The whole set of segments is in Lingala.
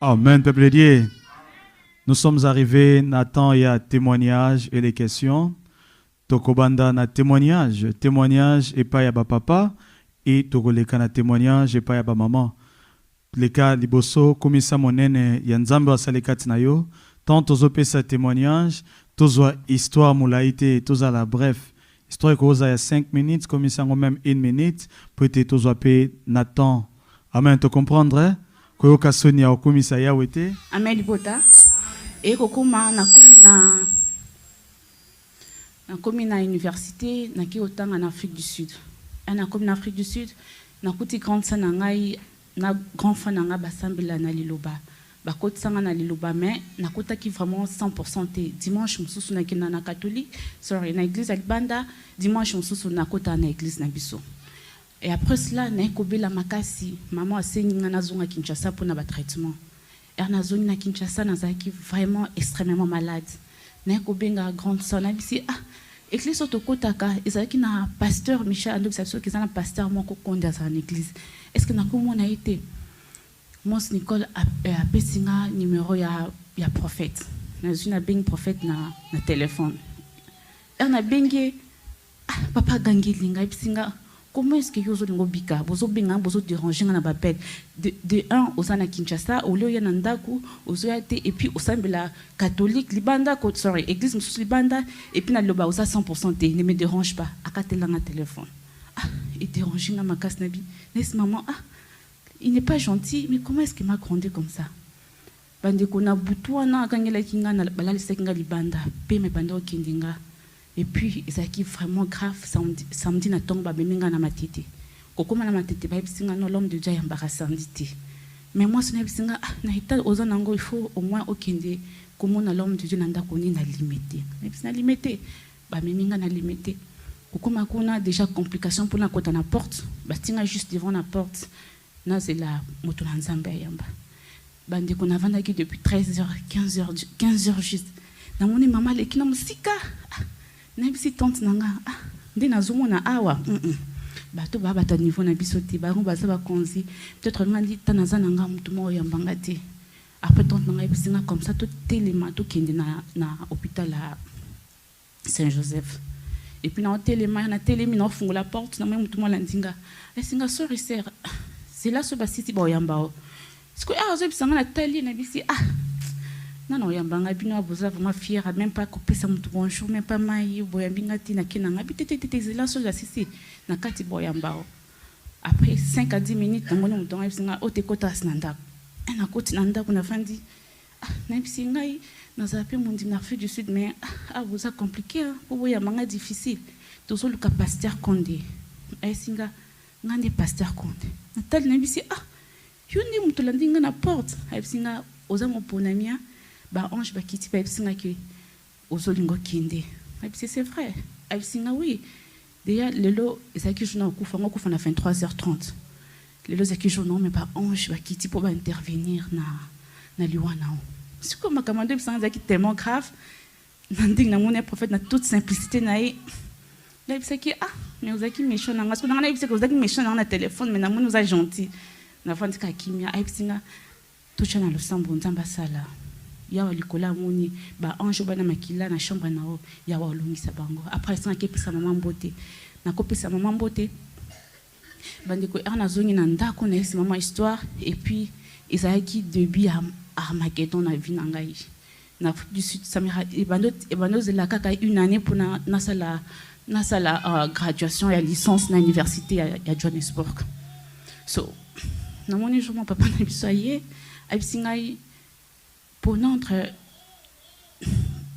Amen, peuple de Dieu. Nous sommes arrivés, Nathan, il y a témoignage et les questions. Tokobanda na témoignage. Témoignage et pas yaba papa. Et Togoleka na témoignage et pas yaba maman. Les cas liboso, komisa monene, yanzambe wa salekati na yo. Tant tozo pesa témoignage, tozo histoire moulaïté, tozo la bref. Histoire koza ya 5 minutes, komisa même 1 minute. Peut-être tozo pe Nathan. Amen, tu comprendrais? Koyoka Sonia au komisa ya wete. Amen libota. Et kokoma na komi na université na ki otanga en Afrique du Sud. Na komi na Afrique du Sud na kuti grande sa na ngai na grand fan nga basambela na liloba. Ba koti sanga na liloba mais na kota ki vraiment 100% te. Dimanche mususu na kina na catholique, sorry na église Albanda, dimanche mususu na kota na église na biso. Et après cela na kobela makasi, maman asenga na zonga Kinshasa pour na ba traitement. Na zone na Kinshasa nazaki vraiment extrêmement malade. Na kobenga grande sœur na bisi église otokotaka ezaki na pasteur Michel Ando bisaso ki na pasteur moko konda sa na église. Est-ce que na komona été Mons Nicole a pesinga numéro ya prophète. Na zuna beng prophète na téléphone. Na bengi papa gangilinga bisinga. Comment est-ce que vous avez bika, vous avez dérangé na bapel de un aux ana Kinshasa, au lieu ya nandaku, aux et puis au sein de la catholique libanda, sorry, église mususu libanda et puis na loba aux 100% ne me dérange pas. Akatela na téléphone. Il dérange na makas nabi. N'est-ce maman il n'est pas gentil, mais comment est-ce qu'il m'a grondé comme ça? Bande kona butuana kangela kinga na balali sekinga libanda, pe me bando kindinga. Et puis, c'est vraiment grave. Samedi, na tombe, beninga na matete. Kokoma na matete, ba bisinga no l'homme de Dieu embarrassant dit. Mais moi, ce n'est bisinga na hita ozanango, il faut au moins okende comment na l'homme de Dieu nanda koni na limité. Mais na limité, ba meninga na limité. Kokoma kona déjà complication pour la kota na porte, ba tinga juste devant la porte. Na c'est la moto na nzambe yamba. Bande kona vandaki depuis 13h, 15h juste. Na moni maman le kina musika. Nabisi tante nanga nde nazomona awa bato babata niveau na biso te bango baza bakonzi peut-être ngandi tanaza nanga mutu mo yambanga te après tante nanga bisinga comme ça to telema to kende na hôpital à Saint-Joseph et puis na telema na telemi na fungola porte na mutu mo landinga esinga sorry sir c'est là ce basiti bo yambao ce que azo bisanga na tali na bisi non, yambanga bino abuza vraiment fier, même pas couper sa mutu bonjour, même pas maï, boyambinga tina kinanga, bitete là sur la sisi, na kati boyambao. Après 5 à 10 minutes, dans mon temps, il ote kota snanda. Na koti nanda kuna fandi. Na bisinga na zapi mon din Afrique du Sud, mais abuza compliqué, pour boyambanga difficile. Tozo le pasteur Condé. Singa ngande pasteur Condé. Na tal na bisi yoni mutu landinga na porte. Singa oza mo ponamia. Ba ange ba kiti pa bisinga ke ozolingo kinde. C'est vrai. Bisinga oui. Déjà lelo ezaki journal kufa na 23h30. Lelo ezaki journal mais ba ange ba kiti pour ba intervenir na liwana. C'est comme makamando bisinga ezaki tellement grave. Nanding na mon prophète na toute simplicité nae. Là bisaki mais ozaki méchant na ngaso na bisaki ozaki méchant na téléphone mais na mon oza gentil. Na fandika kimia bisinga toucha na losambo nzamba sala. Yawa likola moni ba ange bana makila na chambre nao yawa olongisa bango après ça kepisa maman mbote na kopisa maman mbote bandiko erna zongi na ndako na esi maman histoire et puis ezaki début à Armageddon na vie nangai na Afrique du Sud samira et bando zela kaka une année pour na sala graduation et licence na université à Johannesburg so na moni jomo papa na bisoye abisingai pour notre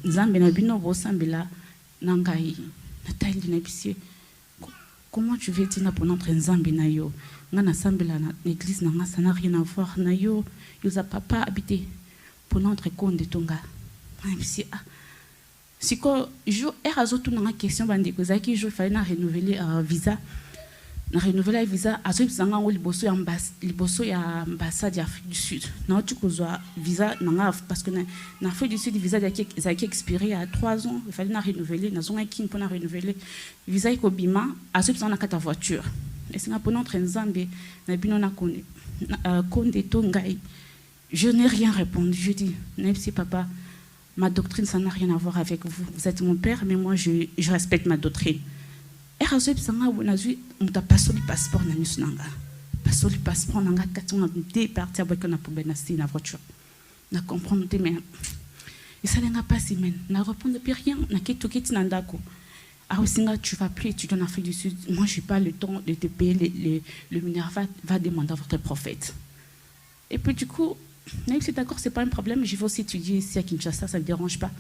Zambé na bino bosambela nangai natali na bisie comment tu veux dire pour notre Zambé na yo ngana sambela na église na ça n'a rien à voir na yo yoza papa habité pour notre konde tonga na bisie si ko jo erazotu na question bande ko zaki jo fallait na renouveler visa na renouveler visa azo bizanga ngo liboso ya ambassade d'Afrique du Sud na tu kozwa visa nanga parce que na Afrique du Sud visa qui expiré à 3 ans il fallait na renouveler na zonga kin pour na renouveler visa iko bima azo bizanga kata voiture et c'est na pour notre Nzambe na bino na konde tongai Je n'ai rien répondu. Je dis, Nepsi papa, ma doctrine, ça n'a rien à voir avec vous. Vous êtes mon père, mais moi, je respecte ma doctrine. Et je suis passé le passeport na misnanga. Passé le passeport nanga 4 partir avec na poubelle na voiture. Na comprendre mais et ça n'a pas si men. Na répondre plus rien. Na keto kiti nandako. Ah Singa, tu vas plus étudier en Afrique du Sud. Moi, je n'ai pas le temps de te payer. Le Minerva va demander à votre prophète. Et puis du coup, même si d'accord, c'est pas un problème, je vais aussi étudier ici à Kinshasa, ça ne me dérange pas.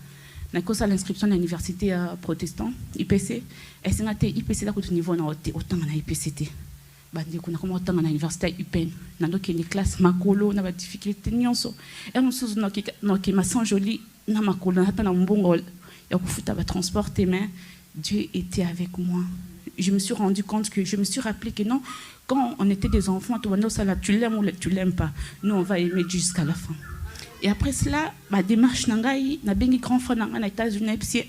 Na cause à l'inscription à l'université protestant, IPC, et c'est un IPC là au niveau na autant na IPCT. Bah du coup na comment autant na l'université UPN, na donc une classe makolo na ba difficulté nyonso. Et on sous na qui m'a sans joli na makolo na na mbongo ya kufuta ba transporter mais Dieu était avec moi. Je me suis rendu compte que je me suis rappelé que non, quand on était des enfants, tu l'aimes ou tu l'aimes pas. Nous on va aimer jusqu'à la fin. Et après cela, ma démarche nangai, na bengi grand frère nangai na États-Unis, puis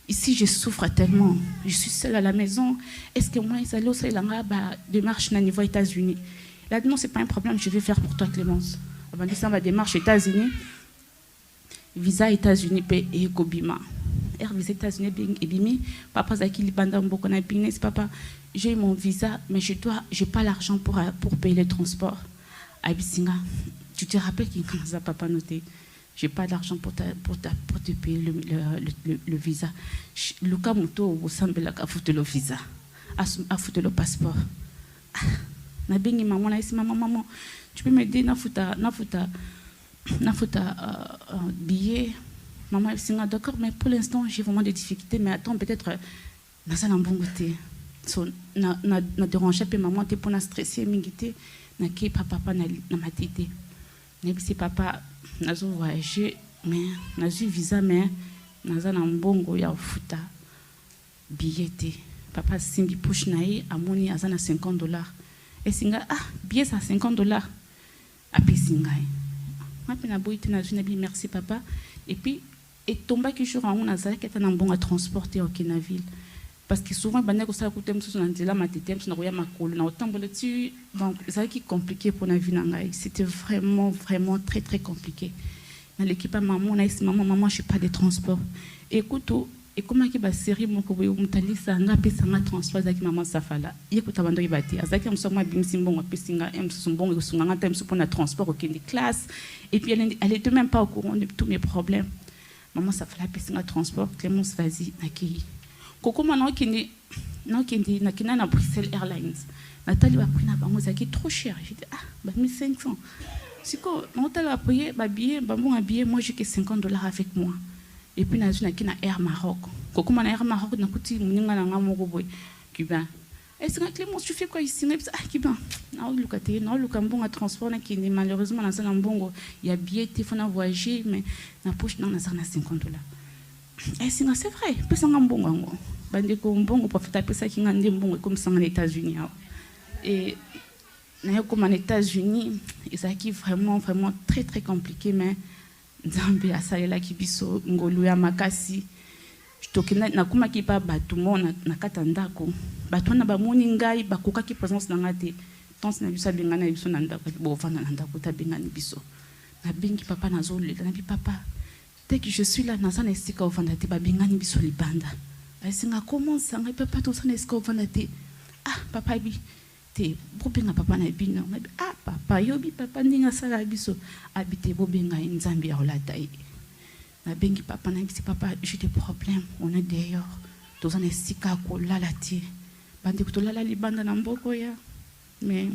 ici je souffre tellement, je suis seule à la maison. Est-ce que moi ils allaient aussi langa démarche na niveau États-Unis? Là non, c'est pas un problème, je vais faire pour toi Clémence. Avant ça ma démarche États-Unis, visa États-Unis et Kobima. Visa États-Unis et bimi, papa zaki libanda mboko na business papa, j'ai mon visa mais j'ai pas l'argent pour payer le transport. Abisinga. Tu te rappelles qu'il n'a pas noté. J'ai pas d'argent pour te payer le visa. Luka Muto au semble à foutre le visa, à foutre le passeport. Na bengi maman na ici maman, tu peux m'aider na fouta billet. Maman est d'accord, mais pour l'instant j'ai vraiment des difficultés. Mais attends, peut-être na ça n'a bon côté. So na déranger peu maman t'es pour na stresser mingité na qui papa na matité. Si papa n'a pas voyagé, mais n'a pas visa, mais n'a pas un bon ya futa billet. Papa simbi push naï amoni azana $50. Et singa billet ça $50. Après singa. Moi puis na boité na une merci papa. Et puis et tomba qui jour on a ça qui est un bon à transporter au Kenaville. Parce que souvent bande ko ça coûte mso na ndela matete mso na koya makolo na otambola tu donc ça qui compliqué pour na vie nangai, c'était vraiment très très compliqué. Dans l'équipe maman na isi maman je suis pas de transport. Écoute et comment qui ba série mon ko boyo mutalisa nga pesa nga transport zaki maman safala. Écoute bando ibati azaki mso ma bimsi mbongo pesinga mso mbongo sunga nga mso pour na transport au de classe et puis elle était même pas au courant de tous mes problèmes. Maman safala pesinga transport Clémence vas-y naki. Kokoma na kindi na kina na Bruxelles Airlines. Nathalie va prendre bango zaki trop cher. J'ai dit 1500. Siko Nathalie va payer billet un billet moi j'ai que $50 avec moi. Et puis na kina Air Maroc. Kokoma na Air Maroc na kuti muninga na ngamoko boy cubain. Est-ce que Clémence tu fais quoi ici? Cubain. Na lukate na lukambo transport na kindi malheureusement na sana mbongo il y a billet téléphone à voyager mais na poche na sana $50. C'est vrai, puis ça un bon bande ko mbongo profita pesa ki ngande mbongo comme ça aux États-Unis. Et na comme aux États-Unis, et ça qui vraiment très très compliqué mais Nzambe asalela ki biso ngolu ya makasi. Tokina na kuma ki pa batu mona na katandako. Batu na ba moni ngai bakoka ki présence na ngate. Tant na biso bengana biso na ndako bo vana na ndako ta bengana biso. Na bengi papa na zole na bi papa. Dès que je suis là, dans un estika au vandate, babingani biso libanda. Asinga comment ça, ne peut pas tout ça estika au vandate. Papa bi, te bobinga papa na bino. Papa yobi papa ninga sala biso. Habite bobinga nzambi ya olatai. Na bengi papa na bisi papa, j'ai des problèmes. On est dehors. Dans un estika ko lalati. Bande ko lala libanda na mboko ya. Mais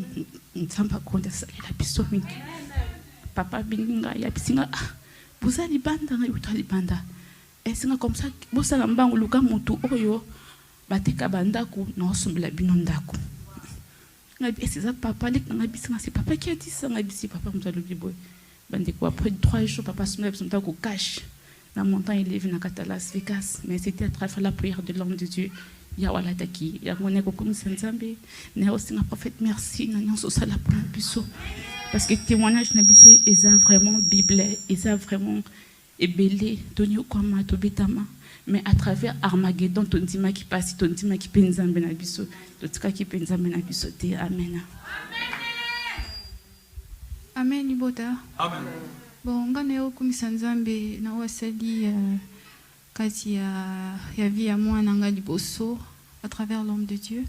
nzamba konda sala biso mingi. Papa binga ya bisinga vous allez libanda na yuta libanda esinga comme ça bosala mbango luka mutu oyo bateka bandako na osombela bino ndako ngabi c'est papa lek ngabi c'est papa qui a dit ça ngabi c'est papa mzalo biboy bande ko après 3 jours papa sombela biso ndako cash na montagne il est venu à Las Vegas mais c'était à travers la prière de l'homme de Dieu ya wala taki ya mone ko comme Nzambe na osinga prophète merci na nyonso sala pour biso. Parce que témoignage na biso est vraiment bible, est vraiment ébélé, tonio kwama tobetama, mais à travers Armageddon tondima qui passe, tondima qui penzambe na biso, totika qui penzambe na biso te. Amen. Amen, Libota. Amen. Bon, ngane okumisa nzambe na wasali kati ya vie ya mwana nga liboso à travers l'homme de Dieu.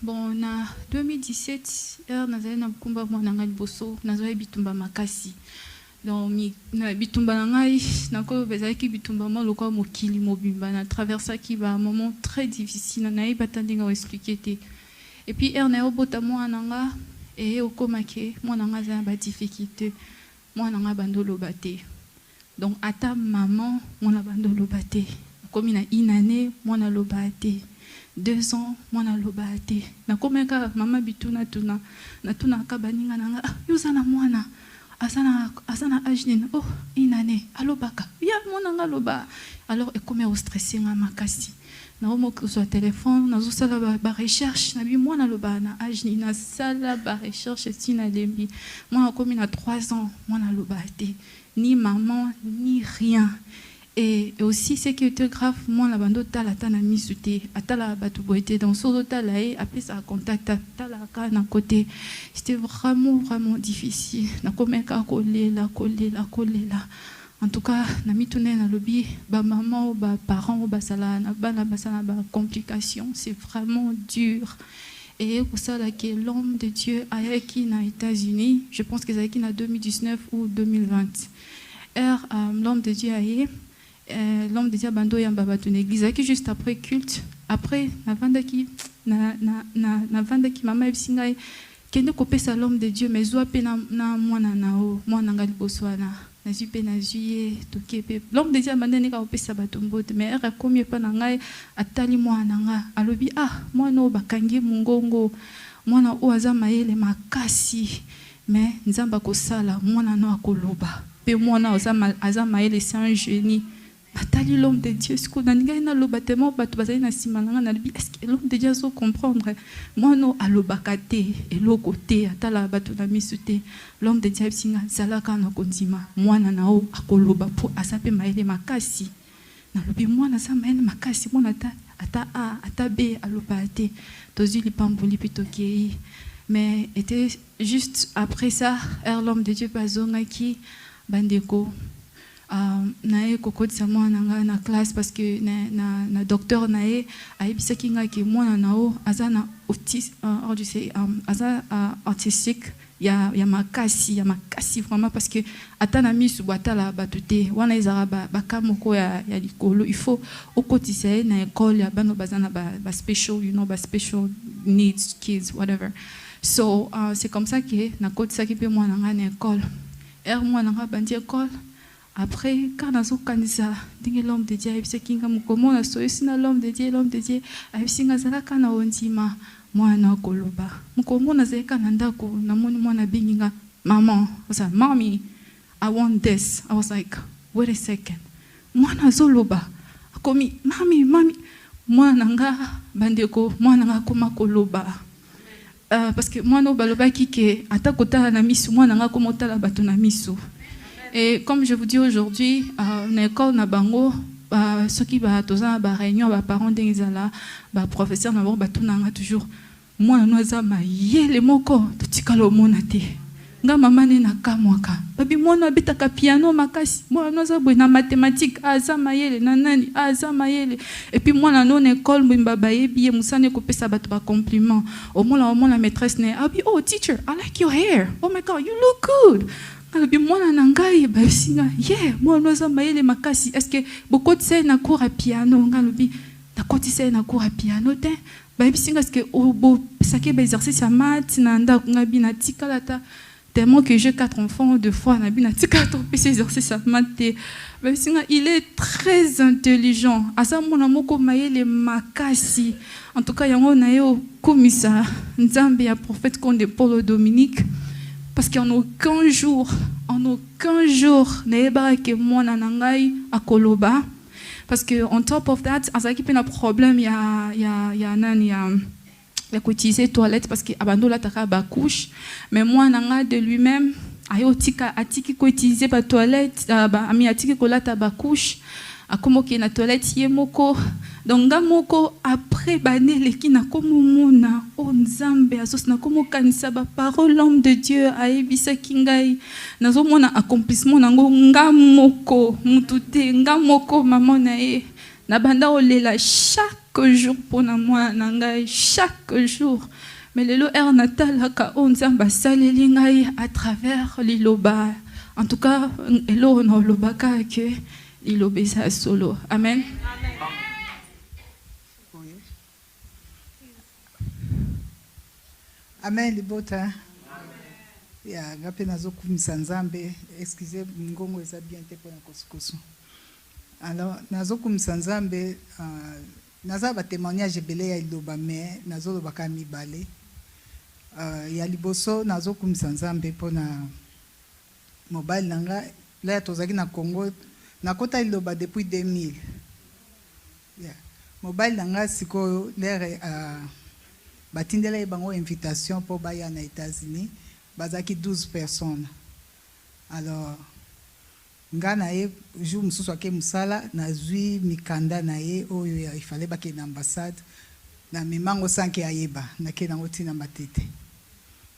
Bon, na 2017 nazali na bukumba mwana nga liboso nazali bitumba makasi. Donc na bitumba na ngai nako bezaki bitumba mo lokwa mokili mobimba na traversa ki ba un moment très difficile na yeba ndinga expliquer te. Et puis na obota mwana nga et okomake mwana nga za ba difficulté mwana nga bandolo baté. Donc ata maman mwana bandolo baté. Comme na une année mwana lo baté. 2 ans mwana lo baté. Na komeka mama bituna tuna na tuna ka baninga nanga yozana mwana asana ajnin oh une année alobaka ya mwana nga loba alors et comme au stressé nga makasi na omo sur téléphone na zo sala ba recherche na bi mwana loba na ajni na sala ba recherche tina lembi mwana comme na 3 ans mwana loba te ni maman ni rien. Et aussi, ce qui était grave, moi, la bande tala tana misute, atala batu boité dans son tala et après ça contact tala kana côté. C'était vraiment difficile. Na komeka coller la. En tout cas, na mitune na lobby, ba maman ou ba parents ba sala na ba complications, c'est vraiment dur. Et pour ça là que l'homme de Dieu a qui aux États-Unis, je pense que c'est qui en 2019 ou 2020. L'homme de Dieu a l'homme de Dieu bando ya baba tu l'église qui juste après culte après na vandaki mama esingai kende kopesa l'homme de Dieu mais zo pe na mwana nao mwana ngali boswana na zupe na zuye tokepe l'homme de Dieu bandene ka kopesa bato mbote mais era komi pa na ngai atali mwana nga alobi mwana o bakangi mungongo mwana o aza mayele makasi mais nzamba kosala mwana no akoloba pe mwana aza mayele c'est un génie. Atali l'homme de Dieu, ce qu'on a dit, na lobatemo, batu bazali na simalanga na libi. Est-ce que l'homme de Dieu doit comprendre? Moi non, alobakate et l'autre atala batu na misute. L'homme de Dieu singa zalaka na konzima. Moi na nao akoloba po asape maele makasi. Na lobi moi na sa maele makasi moi ata b alobate. Tozi li pamboli pitokei. Mais était juste après ça, l'homme de Dieu bazonga ki bandeko. Nae kokotisa mwana nga na classe parce que na docteur nae aibisaki nga ki mwana nao azana autisme aza autistique ya makasi vraiment parce que atana misu batala batute wana ezara ba kamoko ya likolo il faut okotisa na école ya bano bazana ba special ba special needs kids whatever. So c'est comme ça que na kotisa ki pe mwana nga na école mwana nga bandi école. Après, quand on a kanisa, dingue l'homme de Dieu, c'est kinga mukomo na soyesina l'homme de Dieu, abisinga zala kana ondima, moi na koloba. Mukomo na zeka na ndako, na moni mwana binginga, maman, mommy, I want this. I was like, wait a second. Mwana zoloba. Akomi, mami, mwana nga bandeko, mwana nga koma koloba. Parce que mwana baloba kike atakota na misu, mwana nga komota la bato na misu. Et comme je vous dis aujourd'hui, l'école na bango, ceux qui va toza ba réunion ba parents d'Ingzala, ba professeur na ba tunanga toujours moi na zama yele moko totikalo monate. Nga mama ne na kamwaka. Babi mwana bitaka piano makasi, mwana za na mathématiques azama yele na nani azama yele. Et puis moi na non école mbimba ba yebi musane ko pesa bato ba compliment. Au moins la maîtresse ne abi oh teacher, I like your hair. Oh my god, you look good. Alabi mwana nangai ba singa moi noza maele makasi est-ce que beaucoup de ça na cours à piano ngalobi na kotisa na cours à piano te ba singa est-ce que bo sake ba exercice à maths na nda ngabi na tikalata tellement que j'ai 4 enfants 2 fois na bi na tikata pe exercice à maths te ba singa il est très intelligent asa mona moko maele makasi en tout cas yango na yo komisa nzambe ya prophète Konde Paulo Dominique. Parce qu'en aucun jour, n'ayeba que moi nangai à Koloba. Parce que on top of that, as qui a un problème, il y a qu'utiliser toilette parce que abando la taka ba couche. Mais moi nanga de lui-même, ayo tika atiki ko utiliser ba toilette, ami atiki ko la ba couche. akomoki na toilette ye moko donc nga moko après baneleki nakomomona o nzambe azosi nakomokanisa baparole l'homme de Dieu ayebisaki ngai nazomona accomplissement nango nga moko mutu te nga moko mama na ye na banda olela chaque jour pona mwana na ngai chaque jour mais lelo natalaka o nzambe asaleli ngai à travers liloba en tout cas elo na olobaka ke liloba eza solo amen. Amen libota. Ya ngape nazo kumisa nzambe, excusez ngongo eza bien te pona kosukosu. Alors nazo kumisa nzambe naza ba témoignage belé ya liloba mais nazo lobaka mibale. Ya liboso nazo kumisa nzambe pona mobile nanga la tozaki na Congo nakota liloba depuis 2000. Yeah. Mobile nanga siko lere batindela bango invitation pour baya na États-Unis bazaki 12 personnes. Alors ngana ye jour mususu ake musala na zui mikanda na ye oyo il fallait bake na ambassade na mimango sanke ayeba na ke nango tina matete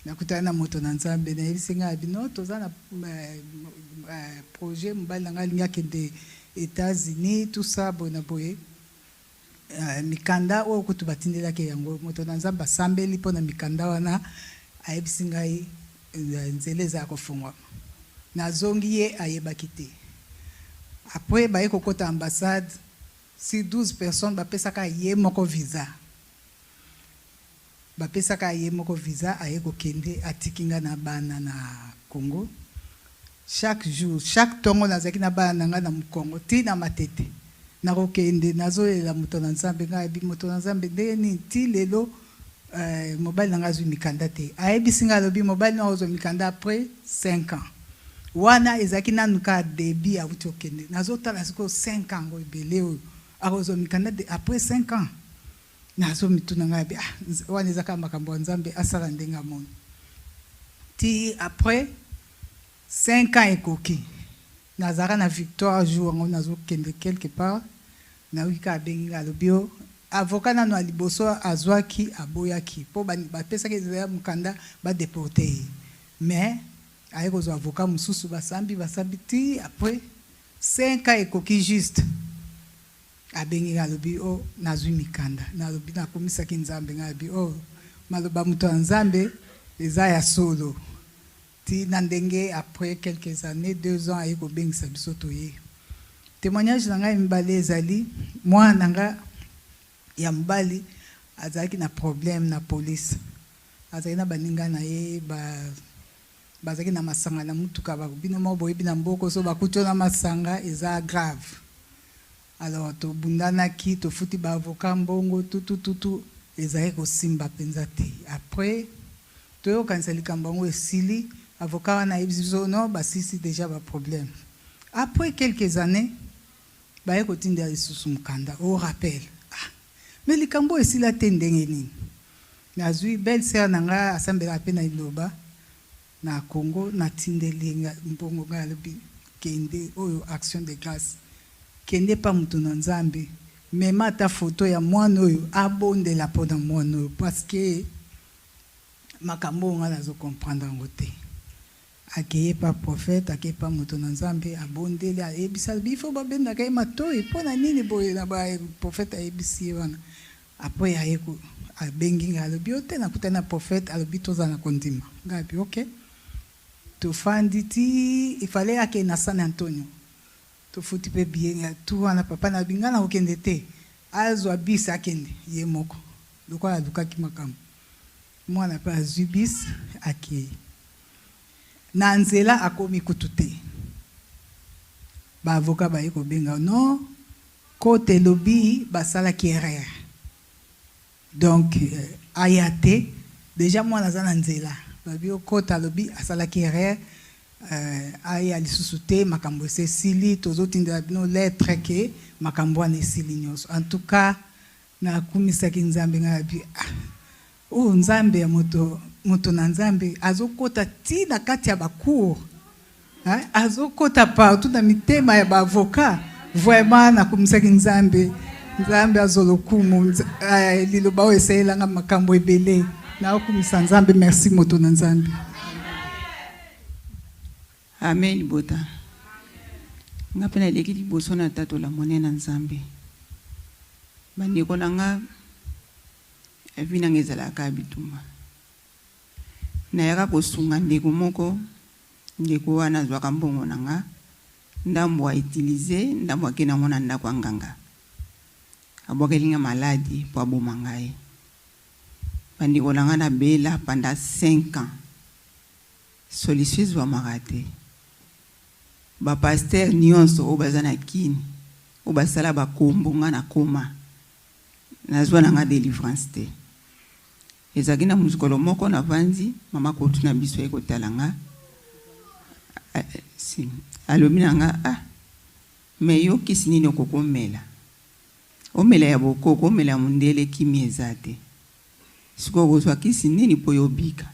nakutana na moto na nzambe na yebisinga bino toza na projet mbali nga linga kende États-Unis tout ça bona boye mikanda o kutu batindela ke yango moto na nzamba sambeli pona mikanda wana ayebisinga nzeleza kofungwa na zongi ye ayebaki te après baye kokota ambassade si 12 personnes bapesaka ye moko visa aye kokende atikinga na bana na Congo chaque jour chaque tongo nazaki na bana nga na Congo ti na matete na kokende nazolela moto na nzambe nga bi moto na nzambe ndeni ti lelo mobile nanga zwi mikanda te ayebisinga lobi mobile na ozo mikanda après 5 ans wana ezaki nanuka débit a wuti okende nazotala siko 5 ans ngo ebele oyo akozo mikanda de après 5 ans nazo mituna nga bi wana ezaka makambo nzambe asala ndenga mona ti après 5 ans ekoki nazara na victoire jour ngo nazo kende quelque part na wika bengi alobio avocat na no liboso azwaki aboyaki po ba pesaka ezaya mukanda ba déporter mais ayeko zo avocat mususu basambi ti après 5 ans ekoki juste abengi alobi o nazwi mikanda na lobi na komisa ki nzambe ngabi o maloba muto nzambe eza ya solo ti nandenge après quelques années 2 ans ayeko bengisa biso toye témoignage nanga mbale ezali moi nanga ya mbali azaki na problème na police azaki na baninga na ye bazaki na masanga na mutuka bakubina mo boyebi na mboko so bakuto na masanga eza grave alors to bundana ki to futi ba avocat mbongo tout ezaki kosimba penza te après to yo kanseli kambango esili avocat wana yebizo no basisi déjà ba problème après quelques années baye kotinda lisusu mukanda au rappel mais likambo esila te ndenge nini nazwi belle sœur nanga asambela pe na iloba na Congo na tindelinga mbongo nga lobi kende oyo action de grâce kende pa mutu na nzambe mema ta photo ya mwana oyo abondela pona mwana oyo parce que makambo nga nazo comprendre ngo te akeye pa prophète akeye pa mutu na nzambe abondeli ayebisa bifo babenda kay matoi pona nini boye na ba prophète ayebisi wana après ayeko abengi nga lobi ote na kutana prophète alobi toza na kondima ngapi OK to fanditi il fallait ake na San Antonio to futi pe bien tout wana papa na bingana okende te azwa bis akende ye moko lokola lukaki makambo mwana pa azwi bis ake na nzela akomi kutute ba avocat ba yeko benga non côté lobby basala ki erreur donc ayate déjà mwana za na nzela babio kota lobby asala ki erreur aya lisusu te makambo esili tozotinda bino lettre ke makambo wana esili nyonso en tout cas na kumisaki nzambe ngabi o nzambe ya moto na nzambe azokota ti na kati ya bacour azokota partout na mitema ya ba avocat vraiment nakumisaki nzambe nzambe azolokumu liloba oyo eseyelanga makambo ebele naokumisa nzambe. Merci moto na nzambe. Amen libota. Nga pena leki liboso na tato la monena nzambe. Bandeko nanga vina ngezala ka bituma. Na yaka kosunga ndeko moko ndeko wana zwaka mbongo nanga ndambo a utiliser ndambo akena mona ndako anganga. Abokelinga maladi po aboma ngai. Bandeko nanga na bela pendant 5 ans. Solicieuse wa marate. Ba pasteur nyonso o bazana kini o basala ba kombo nga na koma nazwa nga délivrance te ezakina muzikolo moko na vanzi mama ko tuna biso eko talanga si alobi nga me yo kisini no kokomela o mela ya bokoko o mela mundele kimi ezate siko kozwa kisini ni po yobika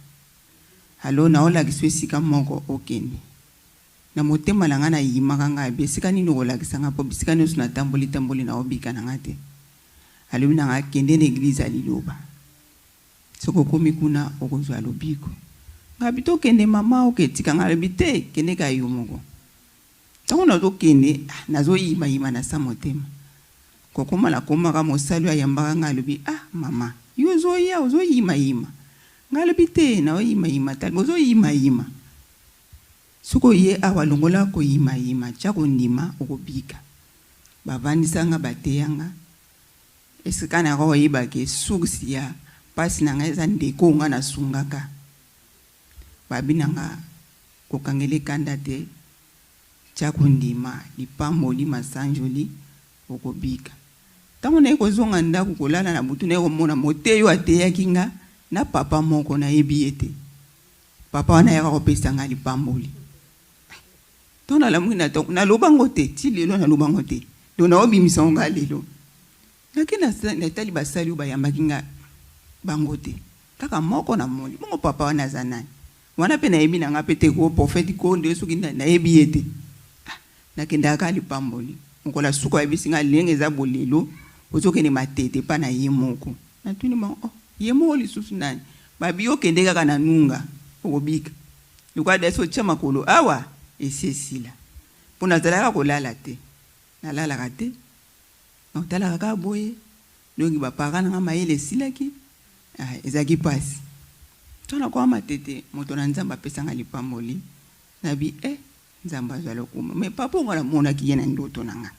alo na ola kiswe sika moko okende na motema langa na yimaka nga besika nini kolakisa nga po bisika nyonso na tamboli na obika na nga te alobi na nga kende na eglize ya liloba soko komi kuna okozwa lobiko nga bito kende mama oketika nga alobi te kende ka yo moko ntango nazokende nazoyima na sa motema kokoma na komaka mosali ayambaka nga alobi mama yo ozoyima nga alobi te na oyima tali ozoyima suko ye awalongola ko yima chako ndima okobika bavandisa nga bateyanga esika na ko yiba ke suksi ya pasi na nga eza ndeko nga na sungaka babinanga kokangele kanda te chako ndima lipamboli masanjoli okobika tango na ekozonga ndako kolala na butu na ekomona moteyo ateyaki nga na papa moko na yebi ete papa wana yaka kopesa nga lipamboli. Tona la mwina na lobango te ti lelo na lobango te do na obimisa nga lelo nakina na tali basali ba yambaki nga bango te kaka moko na moli bongo papa wana zanani wana pe na yebi na nga pete ko prophète ko nde soki na yebi ete nakenda ka lipamboli ngola suko yebisi nga lenge za bolelo ozoke ne matete pa na ye moko na tuni ma ye mo lisusu nani babi okende kaka na nunga okobika lukwa deso chama kolo awa esesila pona zalaka kolala te nalalaka te natalaka ka boye dongi bapaka nga mayele silaki ezaki pasi tona kwa matete moto na nzamba apesanga lipamboli nabi nzamba azwa lokuma me papa ngala mona kiyena ndoto nanga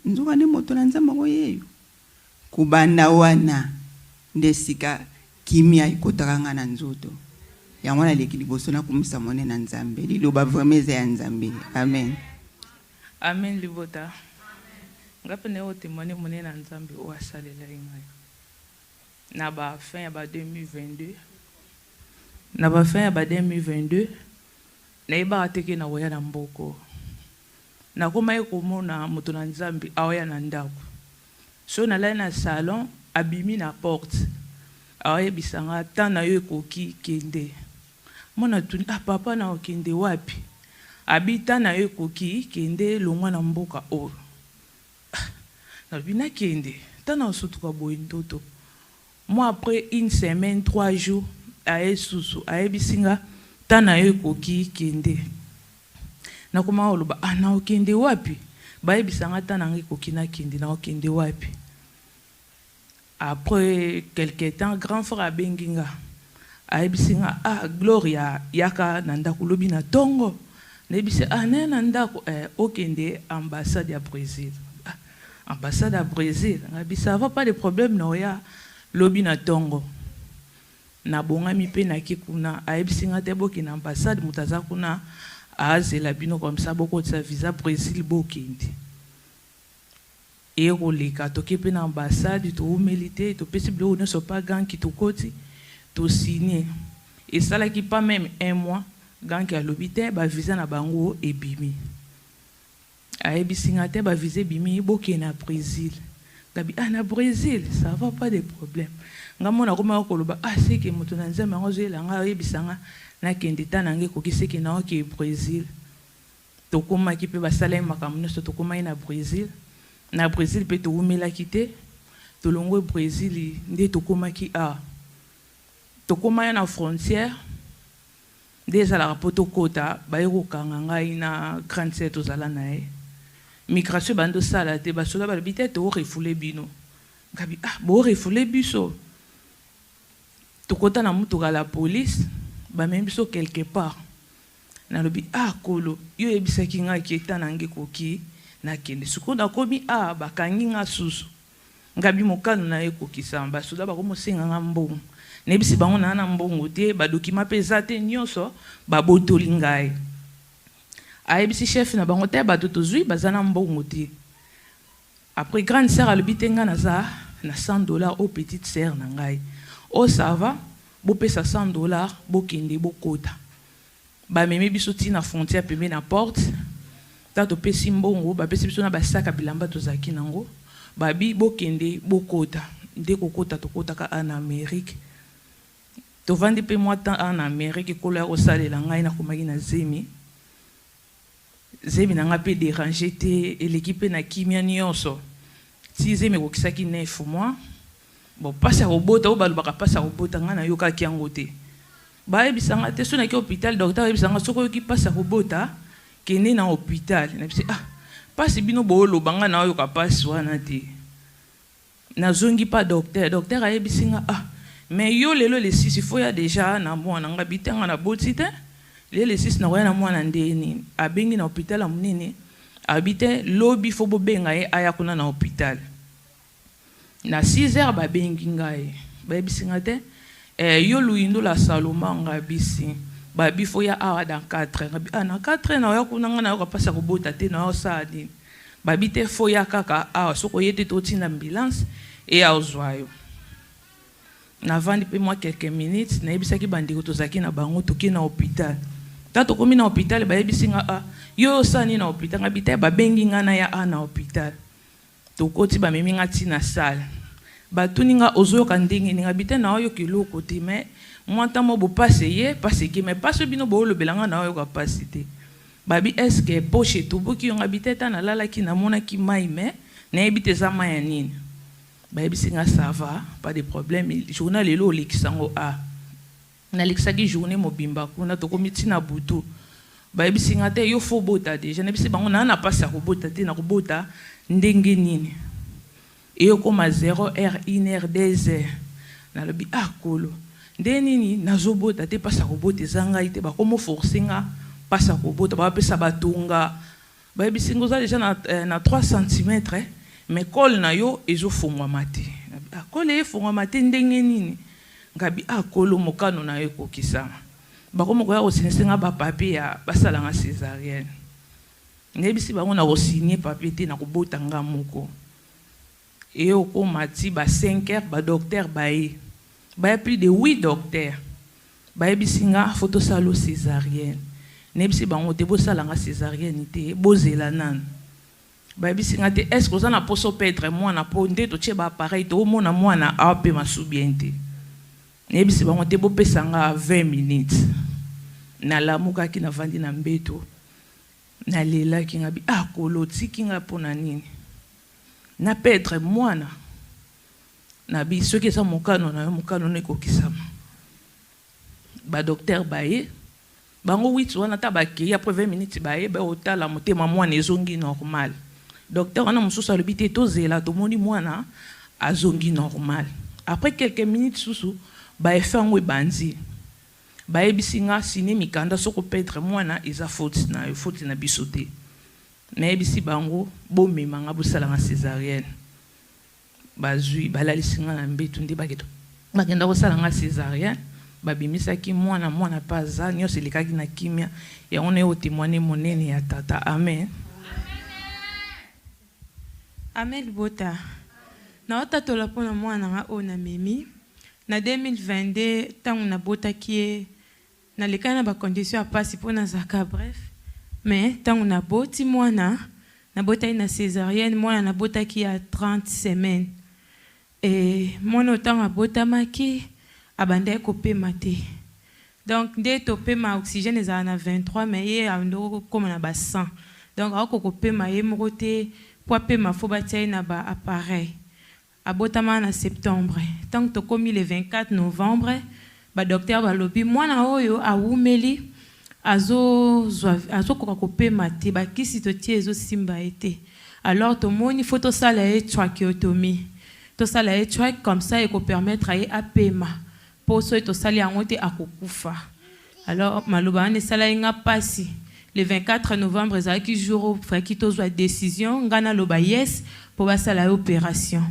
nzoka ne moto na nzamba ko yeyo kubanda wana ndesika kimia ikotaka nga na nzoto ya mwana leki liboso na kumisa mone na nzambe liloba vremeze ya nzambe. Amen. Amen libota. Ngapene o témoigner mone na nzambe o asalela ngai. Na ba fin ya ba 2022. Na ba fin ya ba 2022 na iba ateke na woya na mboko. Na koma ekomona moto na nzambe aoya na ndako. So na la na salon abimi na porte. Aoye bisanga tana yo ekoki kende. Mona tuni papa na okende wapi? Abita na yo ekoki kende longwa na mboka o. Na bina kende tana osotuka boye ndoto. Moi après une semaine 3 jours aye susu aye bisinga tana yo ekoki kende. Na koma oloba na okende wapi? Baye bisanga tana nge ekoki na kende na okende wapi? Après quelques temps, grand frère Abenginga, Aibsinga, Gloria, Yaka, Nanda Kulobi na Tongo, Nebise, Nanda, Okende, ambassade à Brésil. Ambassade à Brésil, ça va pas de problème, Noya, Lobi na Tongo. Nabonga mi pe na kikuna, Aibsinga teboki na ambassade, Mutazakuna, Azela bino comme ça, beaucoup de sa visa Brésil, Bokindi. Et roleka to kepe na ambassade to humilité to possible on ne soit pas gang qui to koti to signer et ça là qui pas même 1 mois gang qui a l'hôpital ba visa na bango et bimi a ebisinga ba visa bimi boke na Brésil gabi na Brésil ça va pas de problème ngamona koma ko loba c'est que moto na nzamba ngozo la nga ebisanga na kende ta nange ko kiseke na ke Brésil tokomaki mpe basalaki makambo nyonso tokomaki na Brésil. Na Brésil mpe towumelaki te tolongo Brésil nde tokomaki awa. Tokomaki na frontière nde ezalaka mpo tokota baye kokanga ngai na grande sœur tozala na ye. Migration bandosala te basoda balobi te toorefule bino. Ngabi boorefule biso. Tokota na mutuka la police bamemi biso quelque part. Nalobi kolo yo ebisaki ngai ki eta nange koki nakende. Sikoyo nakomi bakangi nga susu. Ngabi mokano na ye kokisama basoda bakomosenga nga mbongo. Nebisi bango na mbongo te badokima mpe eza te nyonso babotoli ngai. Ayebisi chef na bango te bato tozwi baza na mbongo te. Après grande sœur alobi te nga naza na $100 au petite sœur na ngai. Ça va bopesa $100 bokende bokota. Bamemi biso ti na frontière pembe na porte. Tato pesi mbongo bapesi biso na basaka bilamba tozaki nango. Babi bokende bokota. Nde kokota tokotaka en Amérique. Tovandi pe moi temps en Amérique kolo ya kosalela ngai na komaki na zemi. Zemi nanga pe déranger te et l'équipe na kimia nyonso. Si zemi kokisaki 9 mois. Bon passe à robota ou balobaka passe à robota nga na yoka ki yango te. Ba ebisanga te so na ki hôpital docteur ebisanga soko yoki passe à robota kene na hôpital. Na bisi passe bino bo lobanga na yoka passe wana te. Na zongi pa docteur a ebisinga mais yo lelo le 6 il faut ya déjà na mwana nga bitanga na botite. Le 6 na na mwana ndeni abengi na hôpital amunene habite lobby fo bobenga ye aya kuna na hôpital. Na 6h babengi ngai babisinga te yo luindo la Salomon ngabisi babi fo ya awa dans 4 ngabi na 4 na ya kuna nga na yo passa ko bota te na osa di babi te fo ya kaka awa soko yete toti na ambulance et a ozwayo. Na vandi pe moi quelques minutes na ebisaki bandiko tozaki na bango toki na hôpital. Tato komi na hôpital bayebisinga yo sani na hôpital ngabita babengi nga na ya na hôpital. Tokoti bamemi nga ti na salle. Batuni nga ozoyoka ndenge ni ngabita na oyo kiloko te mais moi tamo bo passer parce que mais pas bino bo lobelanga na oyo ka passer. Babi est-ce que poche to boki yo ngabita ta na lala ki na mona ki mai mais na ebite za mai nini. Bayebisinga ça va pas de problème journal lelo lekisango na lexaki journée mobimba kuna tokomiti na butu bayebisinga te yo fo bota déjà na bisi bango na passa ko bota te na ko bota ndenge nini et koma 0h 1h 2h na lobi kolo ndenge nini nazobota te passa ko bota zanga ite ba komo forcinga passa ko bota ba pesa batunga bayebisinga za déjà na 3 cm mais kol na yo ezo fongwa mate kol e fongwa mate ndenge nini ngabi kolo mokano na yo kokisama bakomo ko ya kosinga ba papier ya basala nga césarienne nebisi bango na kosigner papier te na kobota nga moko et ko mati ba 5h ba docteur baye plus de 8 docteurs baye bisinga photo salo césarienne nebisi bango te bosala nga césarienne te bozela nan baye bisinga te est-ce que vous en a poso perdre moi na po nde to che ba appareil to mona mwana ape masubiente. Nebisi bango te bopesa nga 20 minutes. Na lamuka ki na vandi na mbeto. Na lela ki ngabi kolo tiki nga pona nini. Na perdre mwana. Na bi soki sa mokano na mokano ne kokisama. Ba docteur baye. Bango 8 wana tabaki après 20 minutes baye ba otala motema mwana ezongi normal. Docteur wana mususu alobi te tozela tomoni mwana azongi normal. Après quelques minutes susu baye fango banzi baye bisinga sine mikanda soko petre mwana eza faute na bisote na ebisi bango bomema nga bosala nga césarienne bazui balalisinga na mbetu ndi baketo bakenda kosala nga césarienne babimisaki mwana paza nyonso elekaki na kimia yango na yo témoigner monene ya tata. Amen. Amen bota na otatola pona mwana nga ona memi na 2022 tangu na botaki ye na leka na ba condition apasi pona zaka bref mais tangu na boti mwana na botaki na césarienne mwana na botaki ya 30 semaines et mwana tangu abotamaki abanda kopema te Donc dès topé ma oxygène les a 23 mais il y a un comme on a 100. Donc à copé ma émoté pour payer ma faut bâtir na ba appareil. À botama en septembre. Tant que comme le 24 novembre, ba docteur ba lobi moi na oyo a umeli azo kopé mate ba kisi to tie ezo simba été. Alors to moni photo sala e trachéotomie. To sala e trac comme ça et ko permettre à paiement. Pour so to sali angote akokufa. Alors maloba ne sala inga pasi. Le 24 novembre ezaki jour frère qui to soit décision ngana loba yes pour ba sala opération.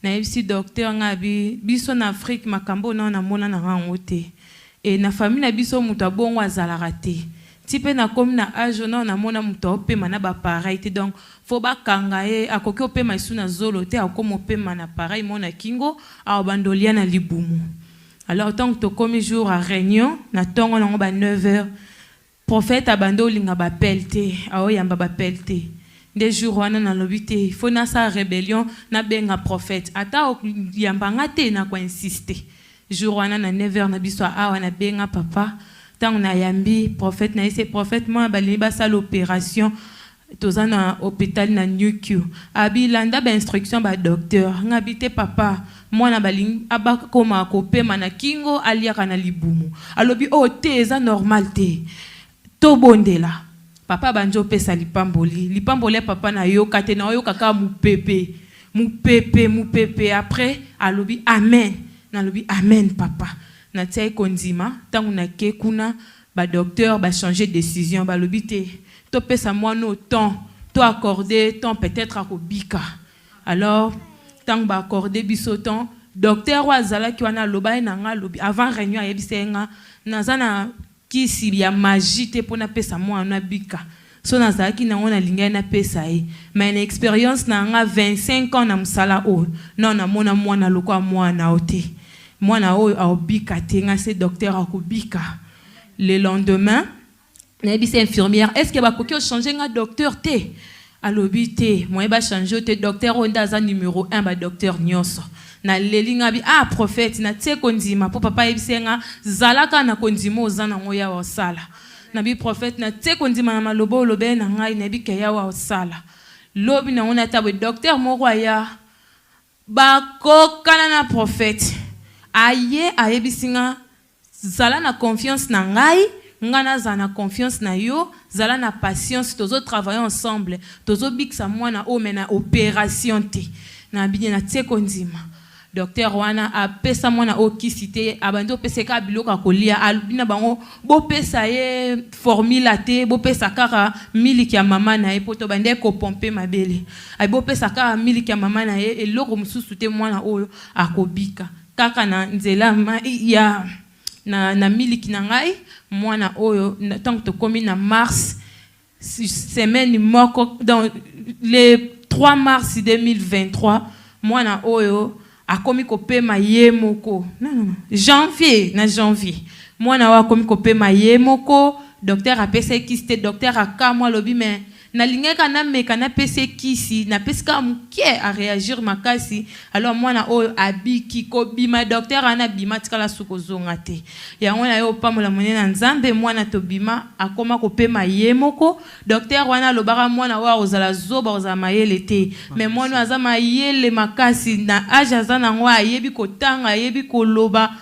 Na yebisi docteur ngabi biso na Afrique makambo na mona na rangote. Et na famille na biso mutu abongo azalaka te. Tipe na komi na age na mona mutu opema na ba pareil te donc faut ba kanga ye akoki opema isu na zolo te akomo opema na pareil mona kingo a bandolia na libumu. Alors tant que to komi jour à réunion na tongo na ba 9h prophète abando linga ba pelte a yamba ba pelte. Des jours wana na lobité il faut na sa rébellion na benga prophète ata yamba ngate na ko insister. Jour wana na 9h na biso awa na benga papa tant na yambi prophète na ese prophète moi bali ba sala opération tozana hôpital na Newq abi landa ba instruction ba docteur ngabite papa moi na bali abakoma kopema na kingo aliaka na libumu alobi o te eza normal te to bondela papa banjo pesa lipamboli papa na yo kate na yo kaka mupepe après alobi amen na lobi amen papa na tsaye konzima tangu na ke kuna ba docteur ba changer décision ba lobi te to pesa moi no temps to accorder temps peut-être à kobika alors tangu ba accorder biso temps docteur wa zala ki wana loba na nga lobi avant réunion ya bisenga nazana kisi ya magie te pona pesa moi na bika so nazaki na ngona linga na pesa e mais na expérience na nga 25 ans na musala o non na mona mwana lokwa mwana ote mwana o aobika te nga se docteur akobika le lendemain na bise infirmière est-ce que ba koki changer nga docteur te alobi te moi ba changer te docteur onda za numéro 1 ba docteur nyonso na lelinga bi prophète na tse konzima po papa ebisenga zalaka na konzima ozana ngoya wa sala na bi prophète na tse konzima na malobo lobe na ngai na bi keya wa sala lobi na ona tabwe docteur moko ya ba kokana na prophète aye ayebisinga zala na confiance na ngai ngana zana confiance na yo zala na patience tozo travailler ensemble tozo biksa mwana o mena opération te na binya na tse konzima docteur wana a pesa mwana o kisite abando peseka biloka kolia albina bango bo pesa ye formula te bo pesa kaka miliki ya mama na e poto bande ko pomper mabele ay bo pesa kaka miliki ya mama na e eloko mususu te mwana oyo akobika kaka na nzela ya na miliki na ngai mwana oyo tant que komi na mars semaine moko dans le 3 mars 2023 mwana oyo akomi kopema ye moko non janvier mwana wa akomi kopema ye moko docteur apesa kisi docteur akamwa lobi mais na lingeka na meka na pesa kisi na peska muke a réagir makasi alors mwana oyo abiki ko bima docteur ana bima tikala suko zonga te ya mwana yo pamola monena nzambe mwana to bima akoma kopema ye moko docteur wana lobaka mwana wa ozala zoba ozala mayele te mais mwana aza mayele makasi na age azana ngwa ayebi kotanga ayebi koloba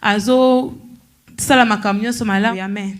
azo sala makamnyo somala amen.